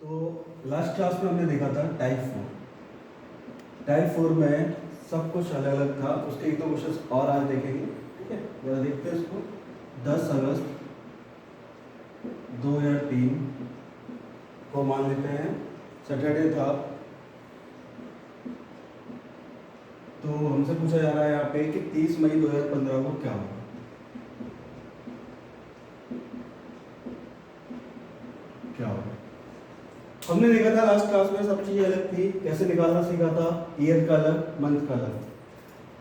तो last class में हमने देखा था टाइप 4 में सब कुछ अलग अलग था। उसके एक दो क्वेश्चन और आज देखेंगे। ठीक है, जरा देखते हैं इसको। 10 अगस्त 2003 को मान लेते हैं सैटरडे था। तो हमसे पूछा जा रहा है यहाँ पे कि 30 मई 2015 को क्या हुआ। क्या हुआ हमने देखा था लास्ट क्लास में, सब चीज़ें अलग थी। कैसे निकालना सीखा था, ईयर का अलग, मंथ का अलग।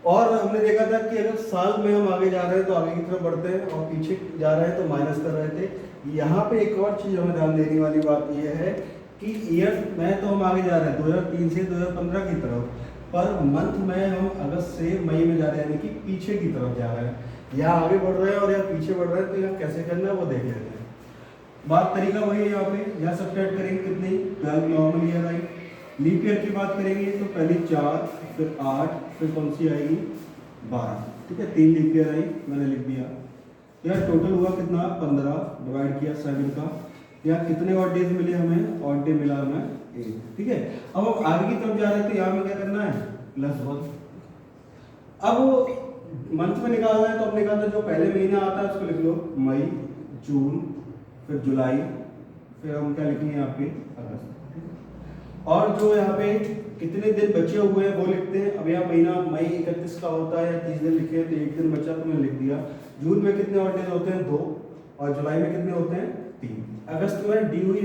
और हमने देखा था कि अगर साल में हम आगे जा रहे हैं तो आगे की तरफ बढ़ते हैं और पीछे जा रहे हैं तो माइनस कर रहे थे। यहाँ पे एक और चीज़ हमें ध्यान देने वाली बात यह है कि ईयर में तो हम आगे जा रहे हैं 2003 से 2015 की तरफ, पर मंथ में हम अगस्त से मई में जा रहे हैं, यानी कि पीछे की तरफ जा रहे हैं। यहाँ आगे बढ़ रहे हैं और यहाँ पीछे बढ़ रहे हैं, तो यहाँ कैसे करना है वो देख लेते हैं। बात तरीका वही है। यहाँ सब्ट्रैक्ट करेंगे कितनी, 12 नॉर्मल ईयर आई। लीप ईयर की बात करेंगे तो पहले 4, फिर 8, फिर कौन सी आएगी 12। ठीक है, 3 लीप ईयर आई, मैंने लिख दिया। यार टोटल हुआ कितना 15, डिवाइड किया 7 का। यहाँ कितने ऑड डेज मिले हमें, ऑड डे मिला हमें 1। ठीक है, अब हम आगे की तरफ जा रहे हैं तो यहाँ में क्या करना है +1। अब मंथ में निकालना है तो हमने कहा था जो पहले महीना आता है उसको लिख लो मई, जून, फिर जुलाई, फिर हम क्या लिखेंगे यहाँ पे अगस्त। और जो यहाँ पे कितने दिन बचे हुए हैं वो लिखते हैं। अब यहाँ महीना मई 31 का होता है, 30 दिन लिखे हैं तो 1 दिन बचा तो मैंने लिख दिया। जून में कितने ऑड डेज होते हैं 2, और जुलाई में कितने होते हैं 3। अगस्त में दी हुई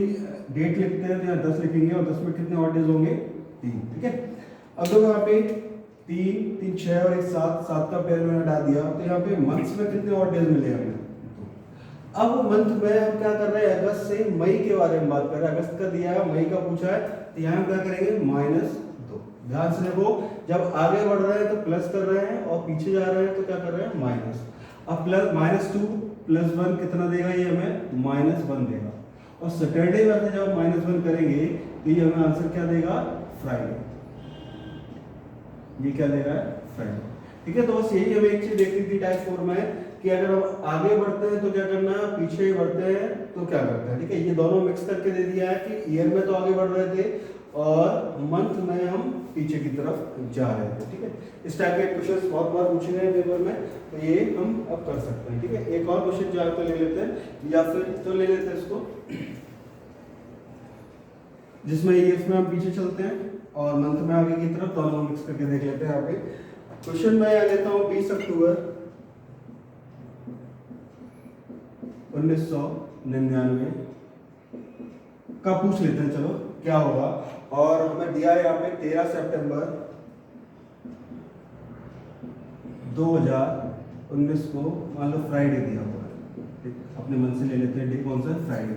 डेट लिखते हैं तो यहाँ 10 लिखेंगे, और 10 में कितने ऑड डेज होंगे 3। ठीक है, अब तो यहाँ पे 3, 3, 6 और 1 7, 7 का पेयर मैंने हटा दिया। तो यहाँ पे मंथ्स में कितने ऑड डेज मिले हमें। अब मंथ में हम क्या कर रहे हैं, अगस्त से मई के बारे में बात कर रहे हैं। अगस्त का दिया है, मई का पूछा है, तो यहाँ हम क्या करेंगे -2। ध्यान से देखो, जब आगे बढ़ रहे हैं तो प्लस कर रहे हैं और पीछे जा रहे हैं तो क्या कर रहे हैं माइनस। अब -2 + 1 कितना देगा, ये हमें -1 देगा। और सैटरडे में से जब -1 करेंगे तो ये हमें आंसर क्या देगा, फ्राइडे। ये क्या दे रहा है, फ्राइडे। ठीक है, तो बस यही हमें एक चीज देखनी थी टाइप 4 में कि अगर हम आगे बढ़ते हैं तो क्या करना है, पीछे बढ़ते हैं तो क्या करते हैं। ठीक है, ये दोनों मिक्स करके दे दिया है कि ईयर में तो आगे बढ़ रहे थे और मंथ में हम पीछे की तरफ जा रहे थे। ठीक है, इस टाइप के क्वेश्चन बहुत बार पूछे गए पेपर में, तो ये हम अब कर सकते हैं। ठीक है, एक और क्वेश्चन जो तो ले लेते हैं, या फिर तो ले लेते हैं इसको जिसमें ईयर्स में हम पीछे चलते हैं और मंथ में आगे की तरफ, दोनों मिक्स करके देख लेते हैं। यहाँ पे क्वेश्चन में आ लेता हूँ 20 अक्टूबर 1999 का पूछ लेते हैं, चलो क्या होगा। और हमें दिया है यहाँ पे 13 सितंबर 2019 को, मान लो फ्राइडे दिया हुआ है। अपने मन से ले लेते हैं डे कौन सा है, फ्राइडे।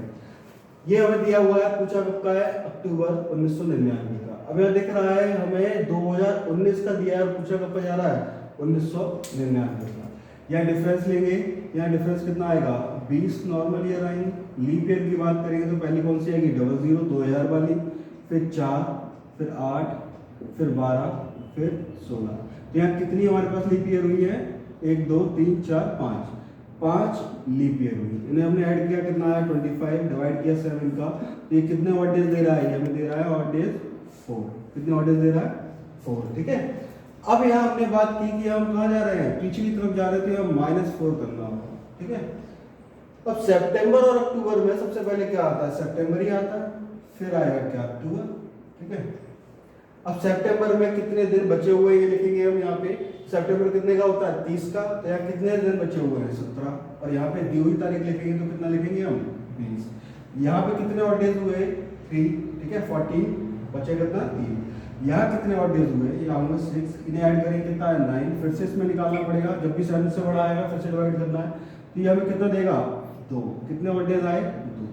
ये हमें दिया हुआ है, पूछा कब का है, अक्टूबर 1999 का। अब यह दिख रहा है हमें 2019 का दिया है और पूछा कब का जा रहा है 1999 का। यहाँ डिफरेंस लेंगे, यहाँ डिफरेंस कितना आएगा 20 नॉर्मल ईयर आएंगे। लीप ईयर की बात करेंगे तो पहली कौन सी आएगी 00 2000 वाली, फिर 4, फिर 8, फिर 12, फिर 16। तो यहाँ कितनी हमारे पास लीप ईयर हुई है, 1 2 3 4 5 लीप ईयर हुई। इन्हें हमने ऐड किया, कितना आया 25, डिवाइड किया 7 का। तो ये कितने ऑड डेज दे रहा है, हमें दे रहा है ऑड डेज 4। कितने ऑड डेज दे रहा है 4। ठीक है, अब यहाँ हमने बात की कि हम कहाँ जा रहे हैं, पीछे की तरफ जा रहे थे, हम -4 करना होगा। ठीक है, अब सितंबर और अक्टूबर में सबसे पहले क्या आता है, सितंबर ही आता है, फिर आएगा क्या अक्टूबर। ठीक है, अब सितंबर में कितने दिन बचे हुए ये लिखेंगे हम यहाँ पे। सितंबर कितने का होता है 30 का, तो यहाँ कितने दिन बचे हुए हैं 17। और यहाँ पे दी हुई तारीख लिखेंगे तो कितना लिखेंगे हम 20। यहाँ पे कितने ऑड डेज हुए 3। ठीक है, 14 बचेगा कितना 3। यहाँ कितने ऑड डेज हुए, ये आऊंगा 6, इन्हें ऐड करेंगे कितना है 9। फिर से इसमें निकालना पड़ेगा, जब भी 7 से बड़ा आएगा फिर से डिवाइड करना है। तो ये हमें कितना देगा 2। कितने ऑड डेज आए 2।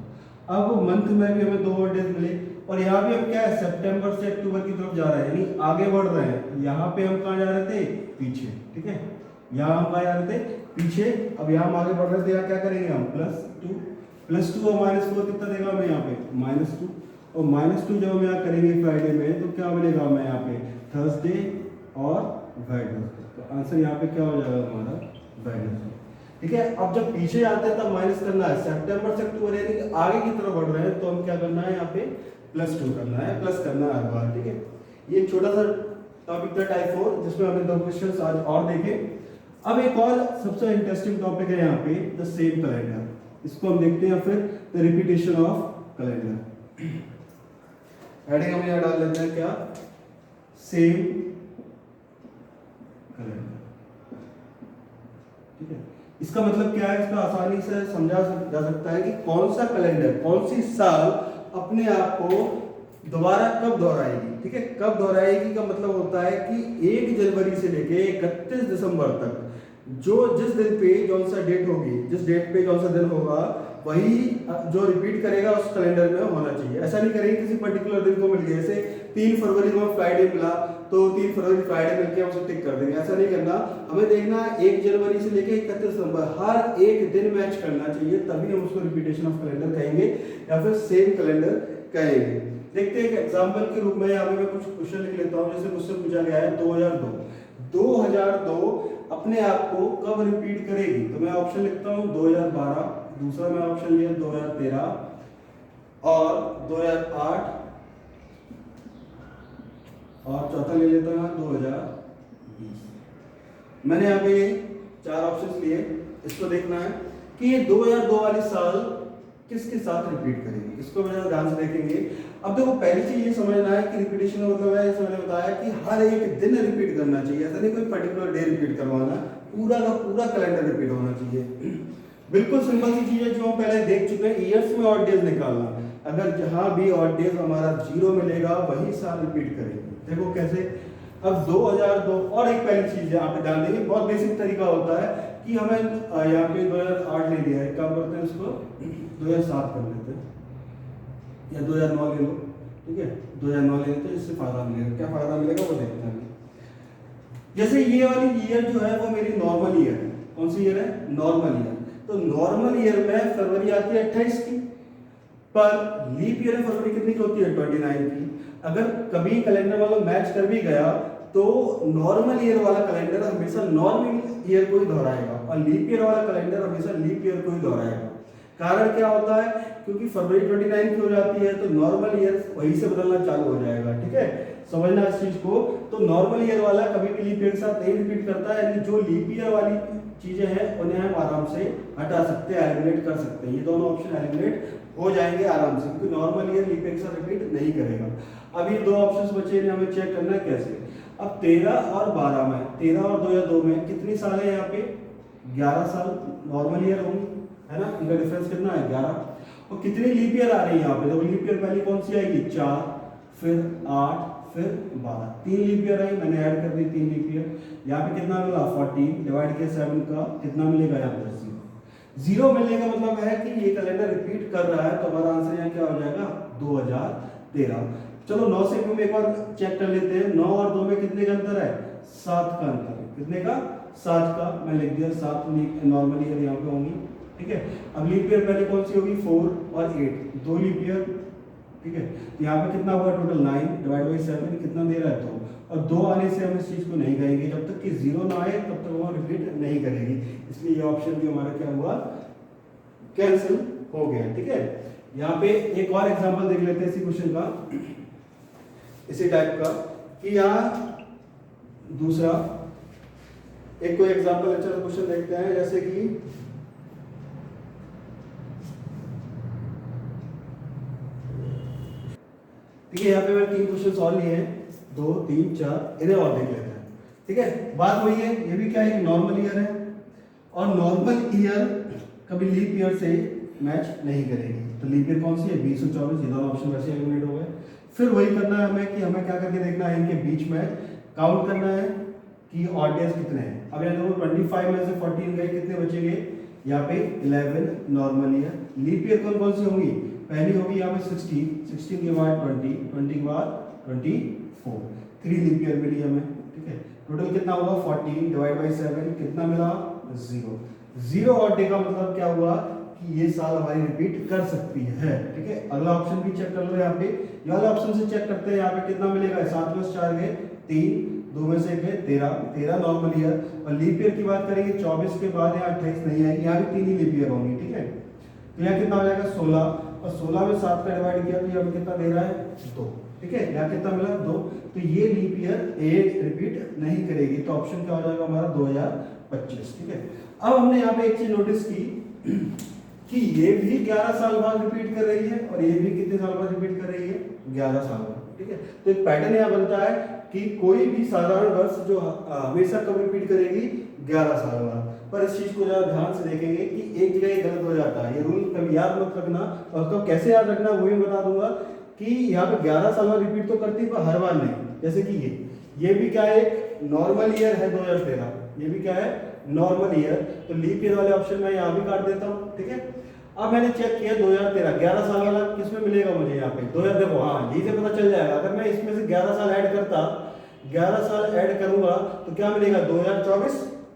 अब मंथ में भी हमें 2 ऑड डेज मिले, और यहाँ भी हम क्या है सितंबर से अक्टूबर की तरफ जा रहे हैं, यानी आगे बढ़ रहे हैं। यहाँ पे हम कहाँ जा रहे थे, पीछे। ठीक है, यहाँ हम कहाँ जा रहे थे, पीछे। अब यहाँ हम आगे बढ़ रहे थे, यहाँ क्या करेंगे हम +2 और -4 कितना देगा हमें यहाँ पे -2। और -2 जब हम यहाँ करेंगे फ्राइडे में तो क्या मिलेगा हमें यहाँ पे थर्सडे और वेडनेसडे। तो आंसर यहाँ पे क्या हो जाएगा हमारा वेडनेसडे। ठीक है, अब जब पीछे आते हैं तब माइनस करना है। सितंबर से अक्टूबर यानी आगे की तरफ बढ़ रहे हैं तो हम क्या करना है यहाँ पे +2 करना है, प्लस करना है हर बार, ठीक है। ये एक छोटा सा टॉपिक था टाइप 4 जिसमें हमने 2 क्वेश्चंस आज और देखे। अब एक और सबसे इंटरेस्टिंग टॉपिक है यहाँ पे द सेम कैलेंडर, इसको हम देखते हैं। फिर the repetition of calendar, heading हम यहाँ डाल लेते हैं क्या, सेम कैलेंडर, ठीक है। इसका मतलब क्या है, इसका आसानी से समझा जा सकता है कि कौन सा कैलेंडर, कौन सी साल अपने आप को दोबारा कब दोहराएगी, ठीक है। कब दोहराएगी का मतलब होता है कि 1 जनवरी से लेके 31 दिसंबर तक जो जिस दिन पे कौन सा डेट होगी, जिस डेट पे कौन सा दिन होगा, वही जो रिपीट करेगा उस कैलेंडर में होना चाहिए। ऐसा नहीं करेंगे किसी पर्टिकुलर दिन को मिल गया, जैसे 3 फरवरी को फ्राइडे मिला तो 3 फरवरी फ्राइडे मिलके हम उसे टिक कर देंगे, ऐसा नहीं करना। हमें देखना 1 जनवरी से लेके 31 दिसंबर हर एक दिन मैच करना चाहिए, तभी हम उसको रिपीटेशन ऑफ कैलेंडर कहेंगे या फिर सेम कैलेंडर कहेंगे। देखते हैं एक एग्जांपल के रूप में, यहाँ पे मैं कुछ क्वेश्चन लिख लेता हूँ। जैसे मुझसे पूछा गया है 2002 अपने आप को कब रिपीट करेगी, तो मैं ऑप्शन लिखता हूँ 2012, दूसरा मैं ऑप्शन लिया 2013 और 2008 और चौथा ले लेता हूँ 2020। मैंने यहाँ पे 4 ऑप्शंस लिए, इसको देखना है कि ये 2002 वाली साल किसके साथ रिपीट करेंगे, इसको मैं ध्यान से देखेंगे। अब देखो पहली चीज ये समझना है कि रिपीटेशन का मतलब है, जैसे मैंने बताया कि हर एक दिन रिपीट करना चाहिए, ऐसा नहीं कोई पर्टिकुलर डे रिपीट करवाना, पूरा का पूरा कैलेंडर रिपीट होना चाहिए। बिल्कुल सिंपल सी चीज है जो हम पहले देख चुके हैं, ईयर्स में ऑड डेज निकालना। अगर जहां भी ऑड डेज हमारा 0 मिलेगा वही साल रिपीट करेंगे। देखो कैसे, अब 2002 और एक पहली चीज यहाँ पे ध्यान देंगे, बहुत बेसिक तरीका होता है कि हमें यहाँ पे 2008 ले लिया है, क्या करते हैं इसको 2007 कर लेते हैं या 2009 ले लो, ठीक है 2009 ले लेते हैं, इससे फायदा मिलेगा। क्या फायदा मिलेगा वो देखते हैं। जैसे ये वाली ईयर जो है वो मेरी नॉर्मल ईयर है, कौन सी ईयर है, नॉर्मल ईयर। तो नॉर्मल ईयर में फरवरी आती है 28 की, पर लीप ईयर में फरवरी कितनी की होती है 29 की। अगर कभी कैलेंडर वाला मैच कर भी गया तो नॉर्मल ईयर वाला कैलेंडर हमेशा नॉर्मल ईयर को ही दोहराएगा और लीप ईयर वाला कैलेंडर हमेशा लीप ईयर को ही दोहराएगा। कारण क्या होता है, क्योंकि फरवरी 29 की हो जाती है तो नॉर्मल ईयर वहीं से बदलना चालू हो जाएगा, ठीक है। समझना इस चीज को। तो नॉर्मल ईयर वाला कभी भी लीप ईयर के साथ नहीं रिपीट करता है, यानी जो लीप ईयर वाली चीजें हैं उन्हें हम आराम से हटा सकते हैं, एलिमिनेट कर सकते हैं। ये दोनों ऑप्शन एलिमिनेट हो जाएंगे आराम से, क्योंकि नॉर्मल ईयर लीप ईयर के साथ रिपीट नहीं करेगा। अब ये 2 ऑप्शंस बचे हैं, हमें चेक करना है कैसे। अब 13 और 12 में, 13 और 2002 में कितनी साल है, यहाँ पे 11 साल नॉर्मल ईयर होंगी, है ना। इनका डिफरेंस कितना है 11। और कितनी लीप ईयर आ रही है यहाँ पे, तो लीप ईयर पहले कौन सी आएगी 4, फिर 8, फिर 12, 3 लीप ईयर आई, मैंने ऐड कर दी 3 लीप ईयर। यहाँ पे कितना मिला 40 डिवाइड किया 7 का, कितना मिलेगा यहाँ पे 0 मिलने का मतलब है कि ये कैलेंडर रिपीट कर रहा है। तो हमारा आंसर यहाँ क्या हो जाएगा 2013। चलो 9 से हम एक बार चेक कर लेते हैं। 9 और 2 में कितने का अंतर है, 7 का अंतर है। कितने का, 7 का। मैं लिख दिया 7 नॉर्मल ईयर यहाँ पे होंगी, ठीक है। अब लीप ईयर पहले कौन सी होगी 4 और 8, 2 लीप ईयर, ठीक है। यहाँ पे कितना हुआ टोटल 9 डिवाइड बाई 7 कितना दे रहा है 2, और 2 आने से हम इस चीज को नहीं कहेंगे, जब तक कि 0 ना आए तब तक वो रिपीट नहीं करेगी। इसलिए ये ऑप्शन भी हमारा क्या हुआ, कैंसिल हो गया, ठीक है। यहाँ पे एक और एग्जांपल देख लेते हैं इसी क्वेश्चन का, इसी टाइप का, कि यहाँ दूसरा एक कोई एग्जांपल अच्छा क्वेश्चन देखते हैं। जैसे कि ठीक है, यहाँ पे मैं 3 क्वेश्चन और लिए हैं, 2, 3, 4, इन्हें और देख लेते हैं, ठीक है। बात वही है, ये भी क्या है, नॉर्मल ईयर है और नॉर्मल ईयर कभी लीप ईयर से मैच नहीं करेगी। तो लीप ईयर कौन सी है 20 और 24, ये दोनों ऑप्शन वैसे एलिमिनेट हो गए। फिर वही करना है हमें कि हमें क्या करके देखना है, इनके बीच में काउंट करना है कि ऑड डेज कितने हैं। अब यहाँ देखो 25 में से 14 गए, कितने बचेंगे यहाँ पे 11 नॉर्मल ईयर। लीप ईयर कौन कौन सी होंगी, पहली होगी यहाँ पे 16 के बाद 20 के बाद 24, 3 लीप ईयर मिली हमें, ठीक है। टोटल कितना हुआ 14 डिवाइड बाई 7 कितना मिला 0 ऑड डे का मतलब क्या हुआ कि ये साल हमारी रिपीट कर सकती है, ठीक है। अगला ऑप्शन भी चेक कर लो, यहाँ पे ये वाला ऑप्शन से चेक करते हैं। यहाँ पे कितना मिलेगा 7 + 4 गए 3, 2 में से गए 13 नॉर्मल ईयर। और लीप ईयर की बात करेंगे 24 के बाद यहाँ 28 नहीं आएगी, यहाँ भी 3 ही लीप ईयर होंगी, ठीक है। तो यहाँ कितना हो जाएगा 16 और 16 में 7 का डिवाइड किया तो ये हमें कितना दे रहा है 2, ठीक है, यहाँ कितना मिला 2। तो ये लीप ईयर ए रिपीट नहीं करेगी, तो ऑप्शन क्या हो जाएगा हमारा 2025, ठीक है। अब हमने यहाँ पे एक चीज नोटिस की कि ये भी 11 साल बाद रिपीट कर रही है और ये भी कितने साल बाद रिपीट कर रही है 11 साल बाद, ठीक है। तो एक पैटर्न यहाँ बनता है कि कोई भी साधारण वर्ष जो हमेशा कब रिपीट करेगी 11 साल बाद। पर इस चीज को जरा ध्यान से देखेंगे कि एक जगह गलत हो जाता है, ये रूल कभी याद मत रखना, और उसको कैसे याद रखना वो भी बता दूंगा कि यहाँ पे 11 साल बाद रिपीट तो करती है पर हर बार नहीं। जैसे कि ये भी क्या है नॉर्मल ईयर है 2013, ये भी क्या है नॉर्मल ईयर, तो लीप ईयर वाले ऑप्शन में यहाँ भी काट देता हूँ, ठीक है। अब मैंने चेक किया 2013 11 साल वाला किसमें मिलेगा मुझे यहाँ पे 2000, देखो हाँ यही से पता चल जाएगा। अगर मैं इसमें से 11 साल ऐड करता, 11 साल ऐड करूंगा तो क्या मिलेगा 2024,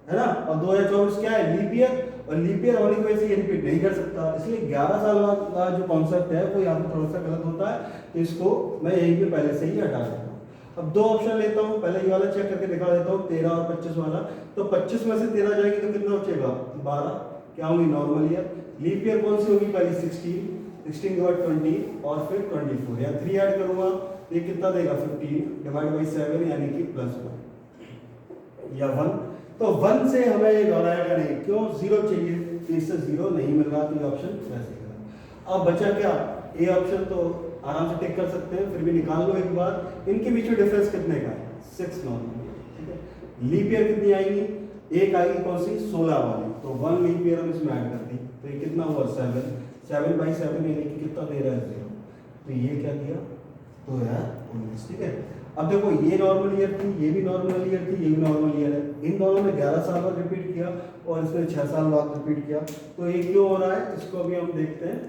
है ना, और 2024 क्या है लीप ईयर, और लीप ईयर होने की वजह से ये रिपीट नहीं कर सकता, इसलिए 11 साल का जो कॉन्सेप्ट है वो यहाँ पे थोड़ा सा गलत होता है, तो इसको मैं यहीं पे पहले से ही हटा देता हूँ। अब दो ऑप्शन लेता हूँ, पहले ये वाला चेक करके दिखा देता हूँ 13 और 25 वाला। तो 25 में से 13 जाएगी तो कितना बचेगा 12, क्या होंगी नॉर्मल ईयर। लीप ईयर कौन सी होगी पहले 16 के बाद 20 और फिर 24, या 3 ऐड करूंगा तो ये कितना देगा 15 डिवाइड बाई 7 यानी कि +1 या 1। तो 1 से हमें ये दोहराएगा नहीं, क्यों 0 चाहिए, तो इससे 0 नहीं मिल रहा, तो ये ऑप्शन वैसे ही। अब बचा क्या ए ऑप्शन, तो आराम से टिक कर सकते हैं, फिर भी निकाल लो एक बार। इनके बीच में डिफरेंस कितने का है 6 नॉर्मल, ठीक है। लीप ईयर कितनी आएगी, एक आएगी कौन सी 16 वाली, तो 1 लीप ईयर हम इसमें ऐड कर दी, तो ये कितना हुआ 7 बाई 7 यानी कि कितना दे रहा है 0, तो ये क्या दिया 2019, ठीक है। अब देखो ये नॉर्मल ईयर थी, ये भी नॉर्मल ईयर थी, ये भी नॉर्मल ईयर है, इन दोनों में 11 साल बाद रिपीट किया और इसमें 6 साल बाद रिपीट किया, तो ये क्यों हो रहा है इसको अभी हम देखते हैं,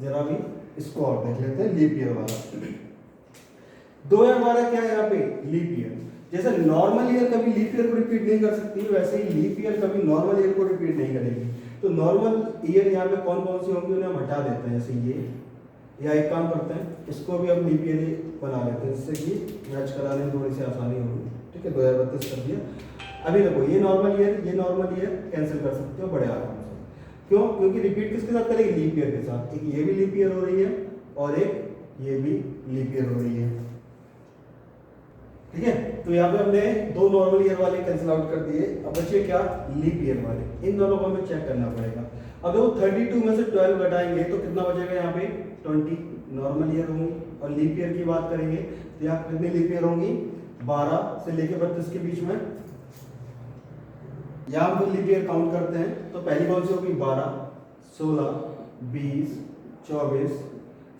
जरा भी इसको और देख लेते हैं लीप ईयर वाला। 2012 क्या है यहाँ पे लीप ईयर, जैसे नॉर्मल ईयर कभी लीप ईयर को रिपीट नहीं कर सकती, वैसे ही लीप ईयर कभी नॉर्मल ईयर को रिपीट नहीं करेगी। तो नॉर्मल ईयर यहाँ पे कौन कौन सी होंगी उन्हें हम हटा देते हैं, जैसे ये, या एक काम करते हैं इसको भी हम लीप ईयर बना लेते हैं, जिससे कि मैच कराने में थोड़ी सी आसानी होगी, ठीक है। 2032 कर दिया। अभी देखो ये नॉर्मल ईयर कैंसिल कर सकते हो बड़े आराम से, क्यों, क्योंकि रिपीट किसके साथ करेगी लीप ईयर के साथ, एक ये भी लीप ईयर हो रही है और एक ये भी लीप ईयर हो रही है, ठीक है। तो यहाँ पे हमने दो नॉर्मल ईयर वाले कैंसिल आउट कर दिए, अब बचे क्या लीप ईयर वाले, इन दोनों को हमें चेक करना पड़ेगा। अब वो 32 में से 12 घटाएंगे तो कितना बचेगा यहाँ पे 20 नॉर्मल ईयर होंगी, और लीप ईयर की बात करेंगे तो यहाँ कितनी लीप ईयर होंगी 12 से लेकर 32 के बीच में। यहाँ हम लीप ईयर काउंट करते हैं, तो पहली कौन सी होगी 12, 16, 20, 24,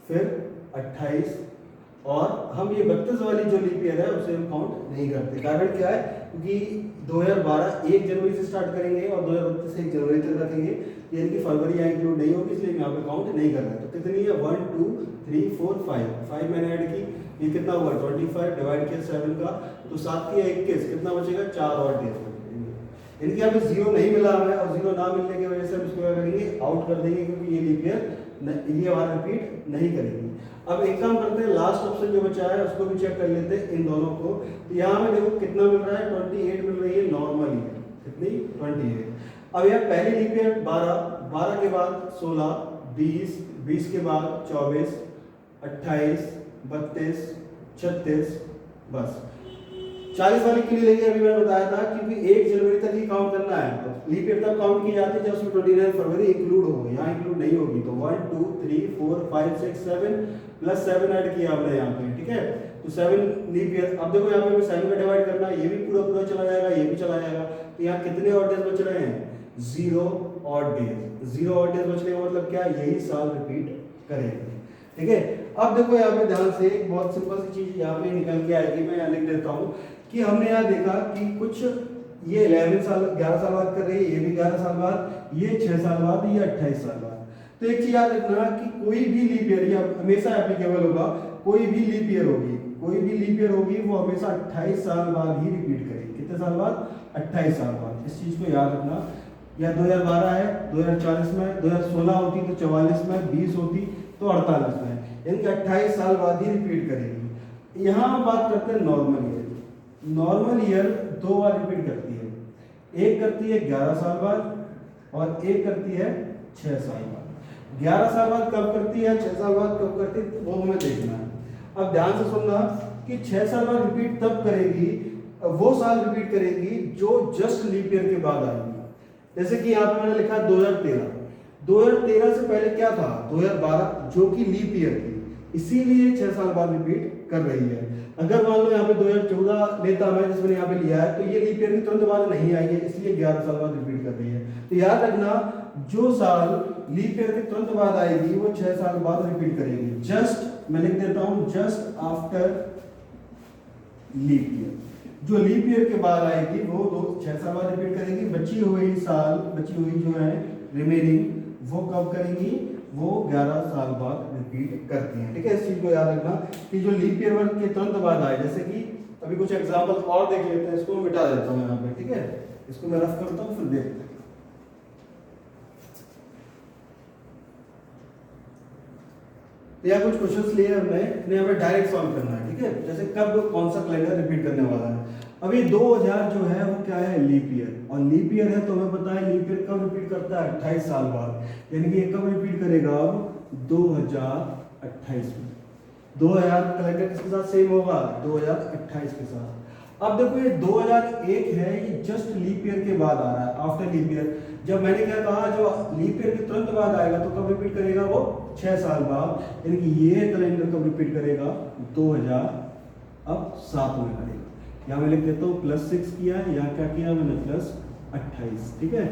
फिर 28, और हम ये 32 वाली जो लीप ईयर है उसे हम काउंट नहीं करते। कारण क्या है, क्योंकि 2012 1 जनवरी से स्टार्ट करेंगे और 2032 से 1 जनवरी तक रखेंगे, यानी कि फरवरी यहाँ इंक्लूड नहीं होगी, इसलिए यहाँ पे काउंट नहीं कर रहे। तो कितनी है 1 2 3 4 5 मैंने ऐड की, ये कितना हुआ 25 डिवाइड किया 7 का, तो 7 की 21 कितना बचेगा 4 और डेज बचेंगे, यानी कि यहाँ पे 0 नहीं मिला हमें, और 0 ना मिलने की वजह से हम इसको क्या करेंगे आउट कर देंगे, क्योंकि ये लीप ईयर ये बार रिपीट नहीं करेगी। अब एक काम करते हैं, लास्ट ऑप्शन जो बचा है उसको भी चेक कर लेते हैं इन दोनों को। तो यहाँ में देखो कितना मिल रहा है 28 मिल रही है नॉर्मल ईयर, कितनी 28। अब यहाँ पहली लीप ईयर 12 के बाद 16, 20 के बाद 24, 28, 32, 36, बस 40 वाली के लिए लेंगे। अभी मैंने बताया था क्योंकि 1 जनवरी तक ही काउंट करना है, तो लीप ईयर तक काउंट की जाती है जब उसमें 29 फरवरी इंक्लूड हो, यहाँ इंक्लूड नहीं होगी। तो 1 2 3 4 5 6 7 प्लस 7 ऐड किया हमने यहाँ पे, ठीक है। तो 7 लीप ईयर। अब देखो यहाँ पे 7 का डिवाइड करना है, ये भी पूरा चला जाएगा, ये भी चला जाएगा, तो यहाँ कितने और डेज बच रहे हैं 0 और डेज। 0 और डेज बचने का मतलब क्या, यही साल रिपीट करेंगे, ठीक है। अब देखो यहाँ पे ध्यान से एक बहुत सिंपल सी चीज यहाँ पे निकल के आएगी, मैं यहाँ लिख देता हूँ कि हमने यहाँ देखा कि कुछ ये 11 साल 11 साल बाद कर रही है, ये भी 11 साल बाद, ये 6 साल बाद, ये 28 साल बाद। तो एक चीज याद रखना कि कोई भी लीप ईयर ये हमेशा एप्लीकेबल होगा, कोई भी लीप ईयर होगी, कोई भी लीप ईयर होगी वो हमेशा 28 साल बाद ही रिपीट करेगी। कितने साल बाद 28 साल बाद, इस चीज को याद रखना। या 2012 है 2040 में, 2016 होती तो 44 में, 20 होती तो 48 में, यानी कि 28 साल बाद ही रिपीट करेगी। यहाँ हम बात करते हैं नॉर्मल ईयर। नॉर्मल ईयर 2 बार रिपीट करती है, एक करती है 11 साल बाद और एक करती है 6 साल बाद। 11 साल बाद कब करती है, 6 साल बाद कब करती है, वो हमें देखना है। अब ध्यान से सुनना कि 6 साल बाद रिपीट तब करेगी, वो साल रिपीट करेगी जो जस्ट लीप ईयर के बाद आएगी। जैसे कि यहाँ पे मैंने लिखा 2013, 2013 से पहले क्या था 2012 जो कि लीप ईयर थी, इसीलिए 6 साल बाद रिपीट कर रही है। अगर मान लो यहाँ पे 2014 लेता मैं जिसमें यहाँ पे लिया है, तो ये लीप ईयर के तुरंत बाद नहीं आई है, इसलिए 11 साल बाद रिपीट कर रही है। तो याद रखना जो साल लीप ईयर के तुरंत बाद आएगी वो 6 साल बाद रिपीट करेगी। जस्ट मैं लिख देता हूं जस्ट आफ्टर लीप ईयर, जो लीप ईयर के बाद आएगी वो 6 साल बाद रिपीट करेगी। बची हुई जो है रिमेनिंग वो कब करेंगी, वो 11 साल बाद रिपीट करती हैं। ठीक है, इस चीज को याद रखना कि जो लीप ईयर के तुरंत बाद आए, जैसे कि अभी कुछ एग्जांपल और देख लेते हैं, इसको मिटा देता हूं यहाँ पे। ठीक है, इसको मैं रफ करता हूं फिर देखते हैं। या कुछ क्वेश्चंस लिए हमने, इन्हें हमें डायरेक्ट सॉल्व करना है। ठीक है, जैसे कब कौन सा कैलेंडर रिपीट करने वाला है। अभी 2000 जो है वो क्या है, लीप ईयर, और लीप ईयर है तो हमें पता है लीप ईयर कब रिपीट करता है, 28 साल बाद। यानी कि ये कब रिपीट करेगा, अब 2028 में। 2000 कैलेंडर किसके साथ सेम होगा, 2028 के साथ। अब देखो ये 2001 है, ये जस्ट लीप ईयर के बाद आ रहा है, आफ्टर लीप ईयर। जब मैंने क्या कहा, जो लीप ईयर के तुरंत बाद आएगा तो कब रिपीट करेगा, वो 6 साल बाद। यानी कि ये कैलेंडर कब रिपीट करेगा, 2007 में करेगा। यहाँ मैं लिख देता हूँ +6 किया, यहाँ क्या किया मैंने, +28। ठीक है,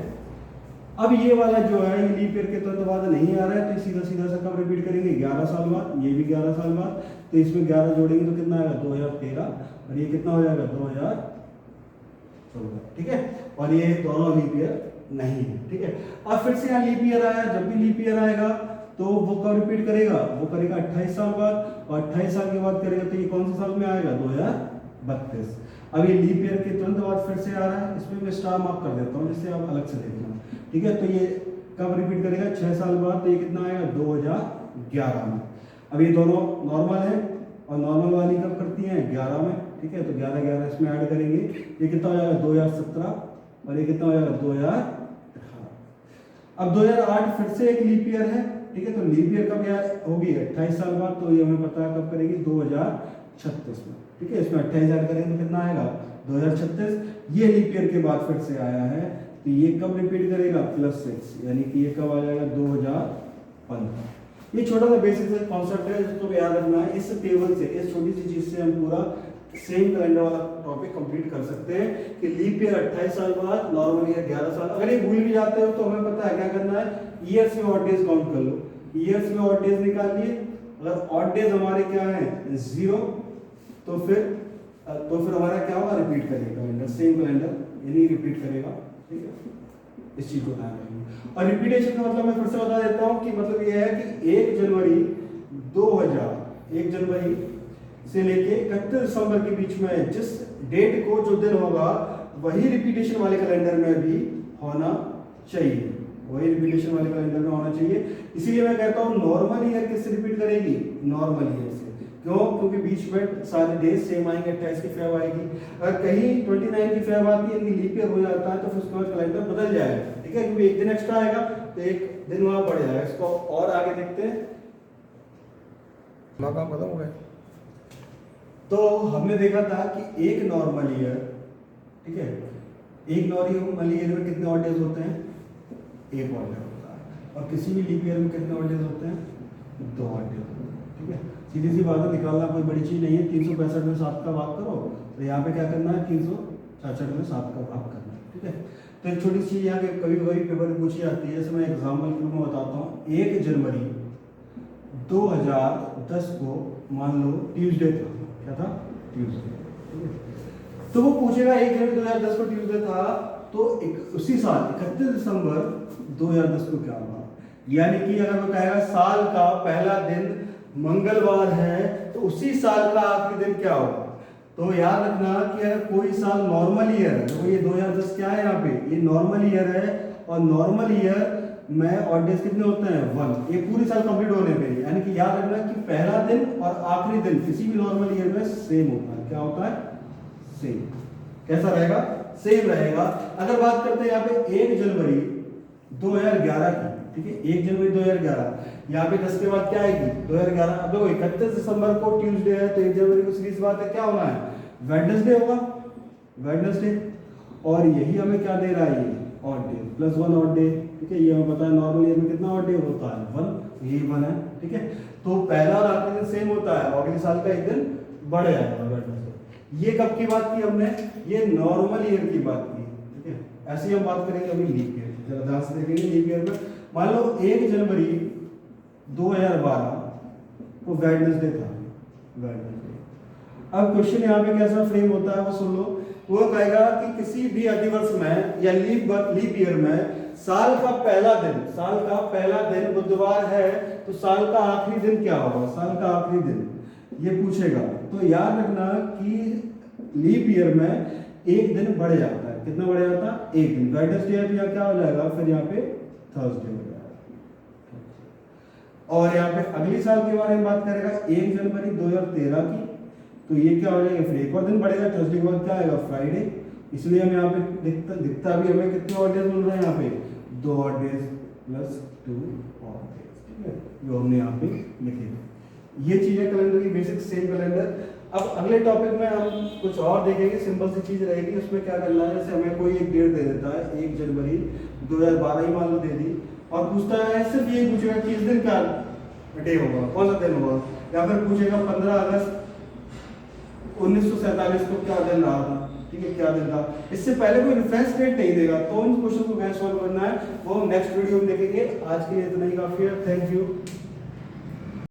अब ये वाला जो है ये लीप ईयर के तुरंत बाद नहीं आ रहा है, तो सीधा सीधा सा कब रिपीट करेंगे, 11 साल बाद। ये भी 11 साल बाद, तो इसमें 11 जोड़ेंगे तो कितना आएगा, 2013, और ये कितना हो जाएगा, 2014। ठीक है, और ये दोनों लीप ईयर नहीं है। ठीक है, अब फिर से यहाँ लीप ईयर आया, जब भी लीप ईयर आएगा तो वो कब रिपीट करेगा, वो करेगा 28 साल बाद, और 28 साल के बाद करेगा तो ये कौन से साल में आएगा, 2032। अब ये लीप ईयर के तुरंत बाद फिर से आ रहा है, इसमें मैं स्टार मार्क कर देता हूँ जिससे आप अलग से देखना। ठीक है, तो ये कब रिपीट करेगा, 6 साल बाद, तो ये कितना आएगा, 2011 में। अब ये दोनों नॉर्मल है, और नॉर्मल वाली कब करती हैं, 11 में। ठीक है, तो 11 इसमें ऐड करेंगे, ये कितना हो जाएगा, 2017, और ये कितना हो जाएगा, 2018। अब 2008 फिर से एक लीप ईयर है। ठीक है, तो लीप ईयर कब होगी, 28 साल बाद, तो ये हमें पता है कब करेगी, 2036 में। ठीक है, इसमें 28 ऐड करेंगे तो कितना आएगा, 2036। ये लीप ईयर के बाद फिर से आया है, तो ये कब रिपीट करेगा, +6, यानी कि ये कब आ जाएगा, 2015। ये छोटा सा बेसिक कॉन्सेप्ट है जिसको याद रखना है। इस टेबल से, इस छोटी सी चीज से हम पूरा सेम कैलेंडर वाला टॉपिक कंप्लीट कर सकते हैं कि लीप ईयर 28 साल बाद, नॉर्मल ईयर 11 साल। अगर ये भूल भी जाते हो तो हमें पता है क्या करना है, ईयर्स में ऑड डेज काउंट कर लो, ईयर्स में ऑड डेज निकाल लिए। अगर ऑड डेज हमारे क्या है, 0, तो फिर हमारा क्या होगा, रिपीट करेगा कैलेंडर, सेम कैलेंडर यानी रिपीट करेगा। ठीक है, इस चीज को ध्यान रखिए। और रिपीटेशन का मतलब मैं फिर से बता देता हूं कि मतलब ये है कि 1 जनवरी 2000, 1 जनवरी से लेके 31 दिसंबर के बीच में जिस डेट को जो दिन होगा वही रिपीटेशन वाले कैलेंडर में भी होना चाहिए, वही रिपीटेशन वाले कैलेंडर में होना चाहिए। इसीलिए मैं कहता हूं नॉर्मल ईयर किससे रिपीट करेगी, नॉर्मल ईयर से। क्यों, क्योंकि बीच में सारे डेज सेम आएंगे, 28 की फेब आएगी। अगर कहीं 29 की फेब आती है, इनकी लीप ईयर हो जाता है, तो फिर उसके बाद कैलेंडर बदल जाएगा। ठीक है, क्योंकि एक दिन एक्स्ट्रा आएगा तो एक दिन वहां बढ़ जाएगा। इसको और आगे देखते हैं, काम खत्म हो गया। तो हमने देखा था कि एक नॉर्मल ईयर, ठीक है, एक नॉर्मल ईयर में कितने ऑड डेज होते हैं, 1 ऑड डे होता है। और किसी भी लीप ईयर में कितने ऑड डेज होते हैं, 2 ऑड डे होते हैं। ठीक है, सीधी सी बात है, निकालना कोई बड़ी चीज नहीं है। 365 में 7 का भाग करो, तो यहाँ पे क्या करना है, 366 में 7 का भाग करना है। ठीक है, तो एक छोटी सी यहाँ के कभी कभी पेपर में पूछी जाती है, जैसे मैं एग्जाम्पल के रूप में बताता हूँ। 1 जनवरी 2010 को मान लो ट्यूसडे था, क्या था, ट्यूसडे। तो वो पूछेगा 1 जनवरी 2010 को ट्यूसडे था, तो उसी साल 31 दिसंबर 2010 को क्या हुआ। यानी कि अगर वो कहेगा साल का पहला दिन मंगलवार है, तो उसी साल का आखिरी दिन क्या होगा। तो याद रखना कि अगर कोई साल नॉर्मल ईयर है, तो ये 2010 क्या है, यहाँ पे ये नॉर्मल ईयर है, और नॉर्मल ईयर में ऑड डेज कितने होते हैं, 1। ये पूरी साल कंप्लीट होने पे, यानी कि याद रखना कि पहला दिन और आखिरी दिन किसी भी नॉर्मल ईयर में सेम होता है। क्या होता है, सेम। कैसा रहेगा, सेम रहेगा। अगर बात करते हैं यहाँ पे 1 जनवरी 2011 की, ठीक है, 1 जनवरी 2011। यहाँ पे 10 के बाद क्या आएगी 2011। अब देखो 31 दिसंबर को ट्यूसडे है, तो 1 जनवरी को सीधी सी बात है क्या होना है, वेडनेसडे होगा, वेडनेसडे। और यही हमें क्या दे रहा है, ये ऑड डे, +1 ऑड डे, ठीक है। ये हमें पता है नॉर्मल ईयर में कितना ऑड डे होता है, 1, यही 1 है, ठीक है। तो पहला और आखिरी दिन सेम होता है, अगले साल का एक दिन बढ़ जाएगा वेडनेसडे। ये कब की बात की हमने, ये नॉर्मल ईयर की बात की, ठीक है। ऐसे ही हम बात करेंगे अभी लीप ईयर, जरा ध्यान से देखेंगे लीप ईयर में। मान लो 1 जनवरी 2012 को वेडनेसडे था, वेडनेसडे। अब क्वेश्चन यहाँ पे कैसा फ्रेम होता है वो सुन लो। वो कहेगा कि किसी भी अधिवर्ष में या लीप ईयर में साल का पहला दिन बुधवार है, तो साल का आखिरी दिन क्या होगा, साल का आखिरी दिन ये पूछेगा। तो याद रखना कि लीप ईयर में एक दिन बढ़ जाता है, कितना बढ़ जाता है, एक दिन। वेडनेसडे है तो यहाँ क्या हो जाएगा, फिर यहाँ पे थर्सडे हो जाएगा। और यहाँ पे अगले साल के बारे में बात करेगा 1 जनवरी 2013 की, तो ये क्या हो जाएगा, फिर एक और दिन बढ़ेगा, थर्सडे के बाद क्या आएगा, फ्राइडे। इसलिए हमें यहाँ पे दिखता भी हमें कितने ऑड डेज मिल रहे हैं, यहाँ पे 2 odd days plus 2 odd days, ठीक है, जो हमने यहाँ पे लिखे। ये चीजें कैलेंडर की बेसिक, सेम कैलेंडर। अब अगले टॉपिक में हम कुछ और देखेंगे, सिंपल सी चीज रहेगी। उसमें क्या करना है, जैसे हमें कोई एक डेट दे देता है 1 जनवरी 2012 ही मान लो दे दी, और पूछता है सिर्फ ये पूछेगा कि इस दिन क्या डे होगा, कौन सा दिन होगा, या फिर पूछेगा 15 अगस्त 1947 को क्या दिन रहा था, ठीक है, क्या दिन था। इससे पहले कोई रेफरेंस डेट नहीं देगा, तो उन क्वेश्चन को कैसे सॉल्व करना है वो नेक्स्ट वीडियो में देखेंगे। आज के लिए इतना ही काफी है, थैंक यू।